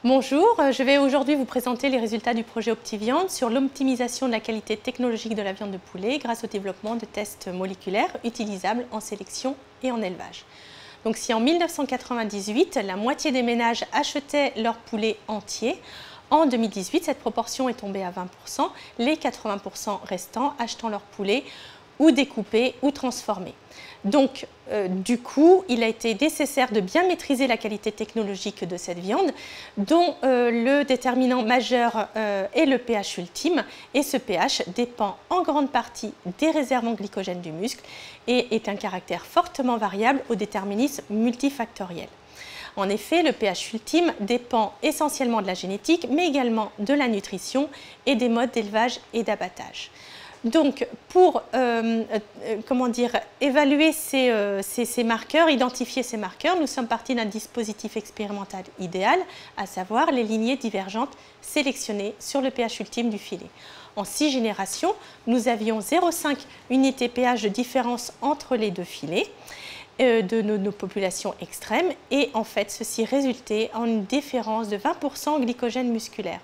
Bonjour, je vais aujourd'hui vous présenter les résultats du projet OptiViande sur l'optimisation de la qualité technologique de la viande de poulet grâce au développement de tests moléculaires utilisables en sélection et en élevage. Donc si en 1998, la moitié des ménages achetaient leur poulet entier, en 2018, cette proportion est tombée à 20%, les 80% restants achetant leur poulet ou découpé ou transformé. Donc, du coup, il a été nécessaire de bien maîtriser la qualité technologique de cette viande, dont le déterminant majeur est le pH ultime. Et ce pH dépend en grande partie des réserves en glycogène du muscle et est un caractère fortement variable au déterminisme multifactoriel. En effet, le pH ultime dépend essentiellement de la génétique, mais également de la nutrition et des modes d'élevage et d'abattage. Donc, pour évaluer ces marqueurs, identifier ces marqueurs, nous sommes partis d'un dispositif expérimental idéal, à savoir les lignées divergentes sélectionnées sur le pH ultime du filet. En 6 générations, nous avions 0,5 unités pH de différence entre les deux filets de nos populations extrêmes et en fait, ceci résultait en une différence de 20% en glycogène musculaire.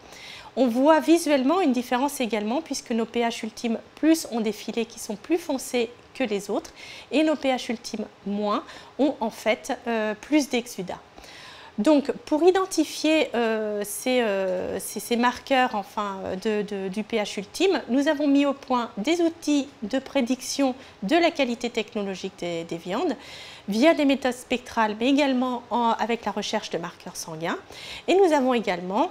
On voit visuellement une différence également puisque nos pH ultimes plus ont des filets qui sont plus foncés que les autres et nos pH ultimes moins ont en fait plus d'exudats. Donc pour identifier ces marqueurs du pH ultime, nous avons mis au point des outils de prédiction de la qualité technologique des viandes via des méthodes spectrales mais également avec la recherche de marqueurs sanguins. Et nous avons également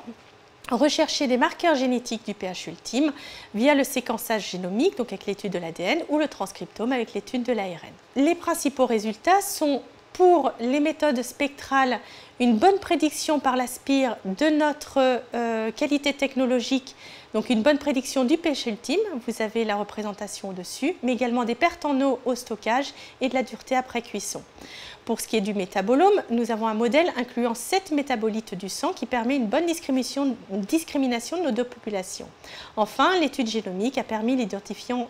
rechercher des marqueurs génétiques du pH ultime via le séquençage génomique, donc avec l'étude de l'ADN, ou le transcriptome avec l'étude de l'ARN. Les principaux résultats sont pour les méthodes spectrales une bonne prédiction par la spire de notre qualité technologique, donc une bonne prédiction du pH ultime, vous avez la représentation au-dessus, mais également des pertes en eau au stockage et de la dureté après cuisson. Pour ce qui est du métabolome, nous avons un modèle incluant 7 métabolites du sang qui permet une bonne discrimination de nos deux populations. Enfin, l'étude génomique a permis l'identification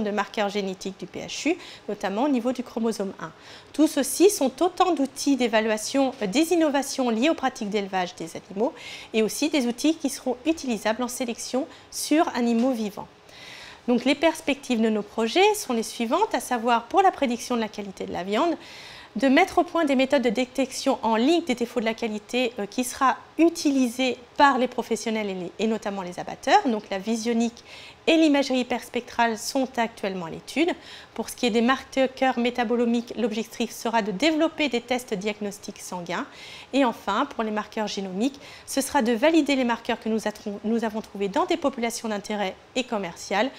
de marqueurs génétiques du PHU, notamment au niveau du chromosome 1. Tout ceci sont autant d'outils d'évaluation des innovations liées aux pratiques d'élevage des animaux et aussi des outils qui seront utilisables en sélection sur animaux vivants. Donc les perspectives de nos projets sont les suivantes, à savoir pour la prédiction de la qualité de la viande, de mettre au point des méthodes de détection en ligne des défauts de la qualité qui sera utilisée par les professionnels et notamment les abatteurs. Donc la visionique et l'imagerie hyperspectrale sont actuellement à l'étude. Pour ce qui est des marqueurs métabolomiques, l'objectif sera de développer des tests diagnostiques sanguins. Et enfin, pour les marqueurs génomiques, ce sera de valider les marqueurs que nous avons trouvés dans des populations d'intérêt et commerciales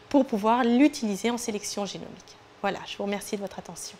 pour pouvoir l'utiliser en sélection génomique. Voilà, je vous remercie de votre attention.